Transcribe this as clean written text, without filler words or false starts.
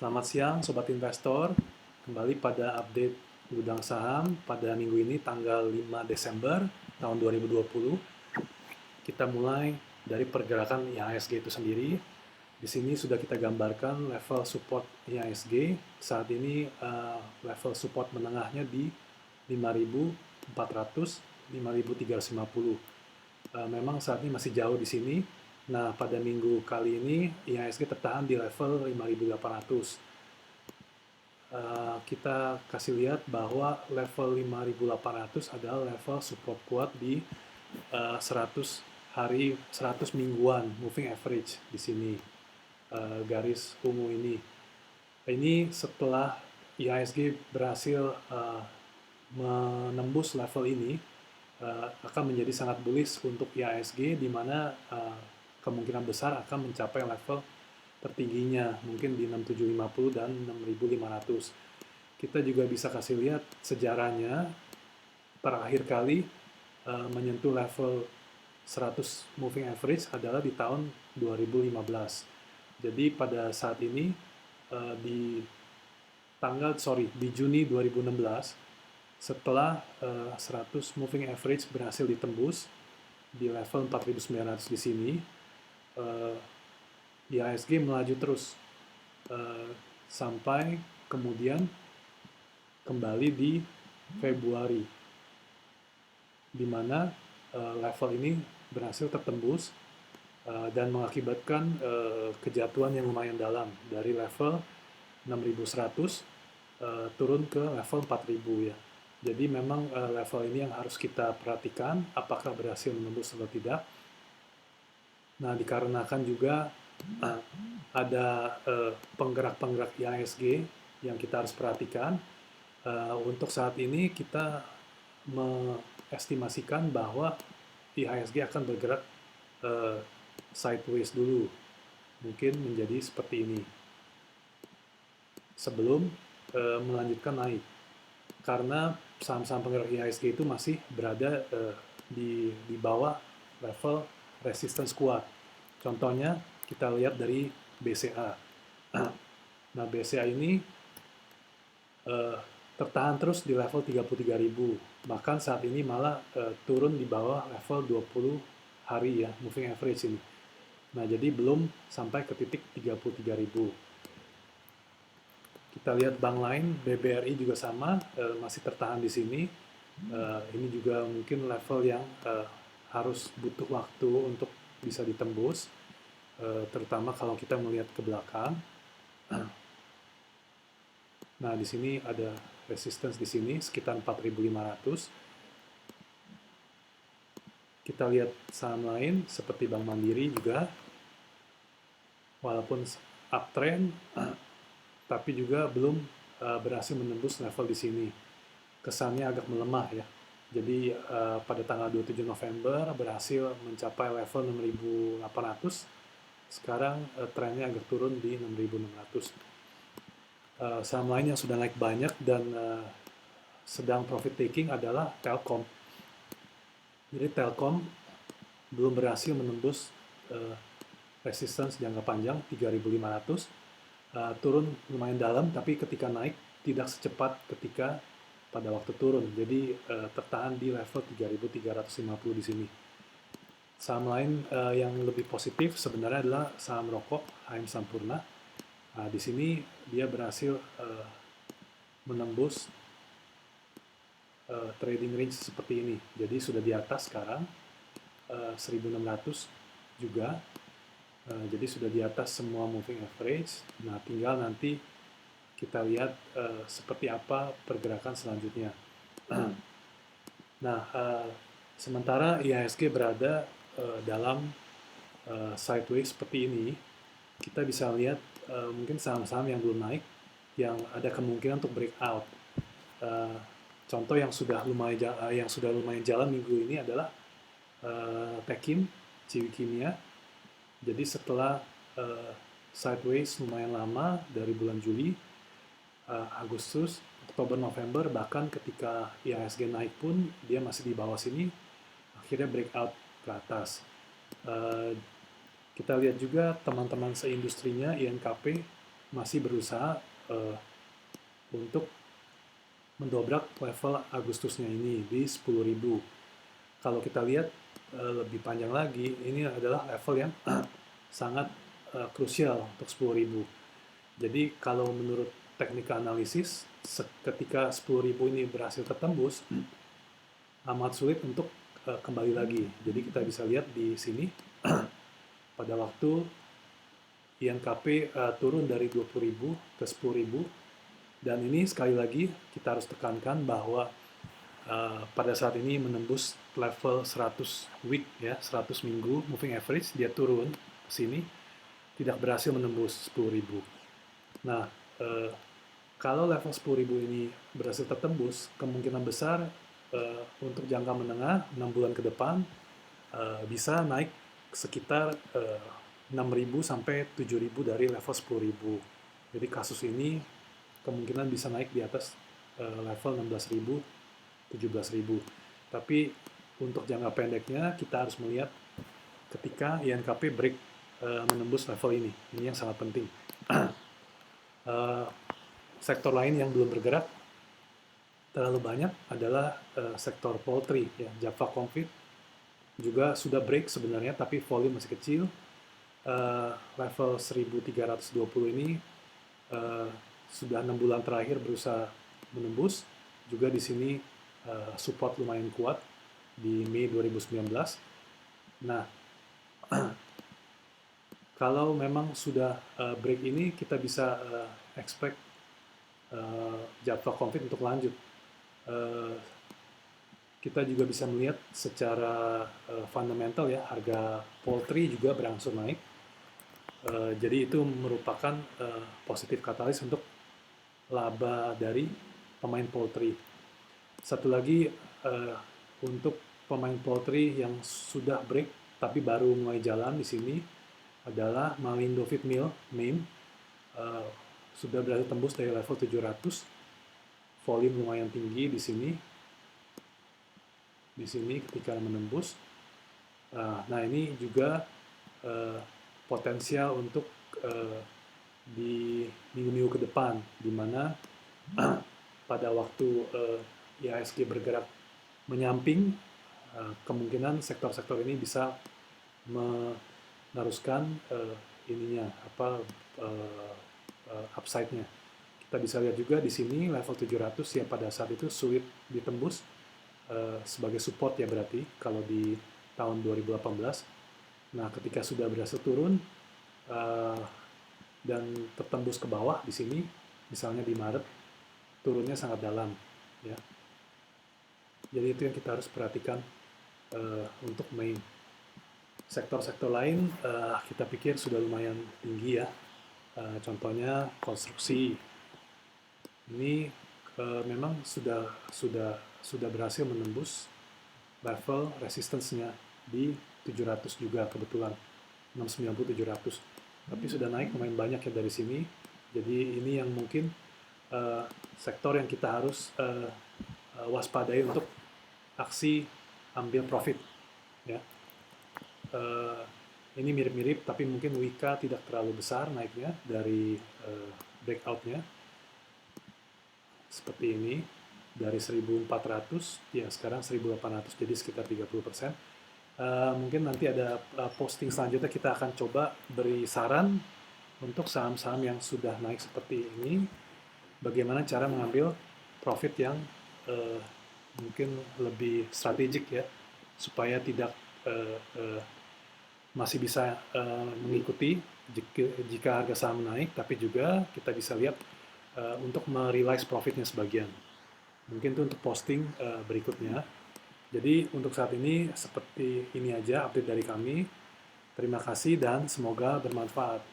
Selamat siang Sobat Investor, kembali pada update gudang saham pada minggu ini tanggal 5 Desember tahun 2020. Kita mulai dari pergerakan IHSG itu sendiri. Di sini sudah kita gambarkan level support IHSG. Saat ini level support menengahnya di 5.400, 5.350. Memang saat ini masih jauh di sini. Nah, pada minggu kali ini IHSG tertahan di level 5.800. Kita kasih lihat bahwa level 5.800 adalah level support kuat di 100 mingguan moving average di sini, garis ungu ini. Ini setelah IHSG berhasil menembus level ini, akan menjadi sangat bullish untuk IHSG, di mana kemungkinan besar akan mencapai level tertingginya, mungkin di 6750 dan 6500. Kita juga bisa kasih lihat sejarahnya, terakhir kali menyentuh level 100 moving average adalah di tahun 2015. Jadi pada saat ini di Juni 2016, setelah 100 moving average berhasil ditembus di level 4.900 di sini, IHSG melaju terus sampai kemudian kembali di Februari, di mana level ini berhasil tertembus dan mengakibatkan kejatuhan yang lumayan dalam dari level 6.100 turun ke level 4.000 ya. Jadi memang level ini yang harus kita perhatikan apakah berhasil menembus atau tidak. Nah, dikarenakan juga ada penggerak-penggerak IHSG yang kita harus perhatikan. Untuk saat ini kita mengestimasikan bahwa IHSG akan bergerak sideways dulu, mungkin menjadi seperti ini sebelum melanjutkan naik, karena saham-saham penggerak IHSG itu masih berada di bawah level resistance kuat. Contohnya kita lihat dari BCA. Nah, BCA ini tertahan terus di level 33.000. Bahkan saat ini malah turun di bawah level 20 hari ya, moving average ini. Nah, jadi belum sampai ke titik 33.000. Kita lihat bank lain, BBRI juga sama, masih tertahan di sini. Ini juga mungkin level yang harus butuh waktu untuk bisa ditembus, terutama kalau kita melihat ke belakang. Nah, di sini ada resistance di sini sekitar 4.500. Kita lihat saham lain seperti Bank Mandiri juga, walaupun uptrend, tapi juga belum berhasil menembus level di sini. Kesannya agak melemah ya. Jadi pada tanggal 27 November berhasil mencapai level 6.800. Sekarang trennya agak turun di 6.600. Saham lain yang sudah naik banyak dan sedang profit taking adalah Telkom. Jadi Telkom belum berhasil menembus resistance jangka panjang 3.500, turun lumayan dalam, tapi ketika naik tidak secepat ketika pada waktu turun. Jadi tertahan di level 3.350 di sini. Saham lain yang lebih positif sebenarnya adalah saham rokok HM Sampurna. Nah, di sini dia berhasil menembus trading range seperti ini. Jadi sudah di atas sekarang 1.600 juga. Jadi sudah di atas semua moving average. Nah, tinggal nanti kita lihat seperti apa pergerakan selanjutnya. Nah, sementara IHSG berada dalam sideways seperti ini, kita bisa lihat mungkin saham-saham yang belum naik, yang ada kemungkinan untuk breakout. Contoh yang sudah lumayan jalan minggu ini adalah Tekim, Ciwi Kimia. Jadi setelah sideways lumayan lama dari bulan Juli, Agustus, Oktober, November, bahkan ketika IHSG naik pun dia masih di bawah sini, akhirnya breakout ke atas. Kita lihat juga teman-teman seindustrinya INKP masih berusaha untuk mendobrak level Agustusnya ini di 10.000. Kalau kita lihat lebih panjang lagi, ini adalah level yang sangat krusial untuk 10.000. Jadi kalau menurut teknik analisis, ketika 10.000 ini berhasil tertembus, amat sulit untuk kembali lagi. Jadi kita bisa lihat di sini pada waktu INKP turun dari 20.000 ke 10.000, dan ini sekali lagi kita harus tekankan bahwa pada saat ini menembus level 100 week ya, 100 minggu moving average, dia turun ke sini, tidak berhasil menembus 10.000. Nah, kalau level 10.000 ini berhasil tertembus, kemungkinan besar untuk jangka menengah 6 bulan ke depan bisa naik sekitar 6.000 sampai 7.000 dari level 10.000. Jadi kasus ini kemungkinan bisa naik di atas level 16.000, 17.000. Tapi untuk jangka pendeknya kita harus melihat ketika INKP break menembus level ini. Ini yang sangat penting. Sektor lain yang belum bergerak terlalu banyak adalah sektor poultry, ya. Java Confit juga sudah break sebenarnya, tapi volume masih kecil. Level 1320 ini sudah 6 bulan terakhir berusaha menembus. Juga di sini support lumayan kuat di Mei 2019. Nah, kalau memang sudah break ini, kita bisa expect Java Confit untuk lanjut. Kita juga bisa melihat secara fundamental ya, harga poultry juga berangsur naik. Jadi itu merupakan positif katalis untuk laba dari pemain poultry. Satu lagi untuk pemain poultry yang sudah break tapi baru mulai jalan di sini adalah Malindo Feed Mill Main. Sudah berhasil tembus dari level 700. Volume lumayan tinggi di sini. Di sini ketika menembus. Nah, ini juga potensial untuk di minggu-minggu ke depan, di mana pada waktu IHSG bergerak menyamping, kemungkinan sektor-sektor ini bisa meneruskan upside-nya. Kita bisa lihat juga di sini level 700 yang pada saat itu sulit ditembus sebagai support ya, berarti kalau di tahun 2018. Nah, ketika sudah berhasil turun dan tertembus ke bawah di sini, misalnya di Maret, turunnya sangat dalam ya. Jadi itu yang kita harus perhatikan untuk main. Sektor-sektor lain kita pikir sudah lumayan tinggi ya. Contohnya konstruksi. Ini memang sudah berhasil menembus level resistance-nya di 700 juga kebetulan, 690 700. Tapi sudah naik lumayan banyak ya dari sini. Jadi ini yang mungkin sektor yang kita harus waspadai untuk aksi ambil profit ya. Ini mirip-mirip, tapi mungkin Wika tidak terlalu besar naiknya dari breakout-nya. Seperti ini, dari 1.400, ya sekarang 1.800, jadi sekitar 30%. Mungkin nanti ada posting selanjutnya, kita akan coba beri saran untuk saham-saham yang sudah naik seperti ini, bagaimana cara mengambil profit yang mungkin lebih strategik ya, supaya tidak masih bisa mengikuti jika harga saham naik, tapi juga kita bisa lihat untuk merealize profitnya sebagian. Mungkin itu untuk posting berikutnya. Jadi untuk saat ini seperti ini aja update dari kami. Terima kasih dan semoga bermanfaat.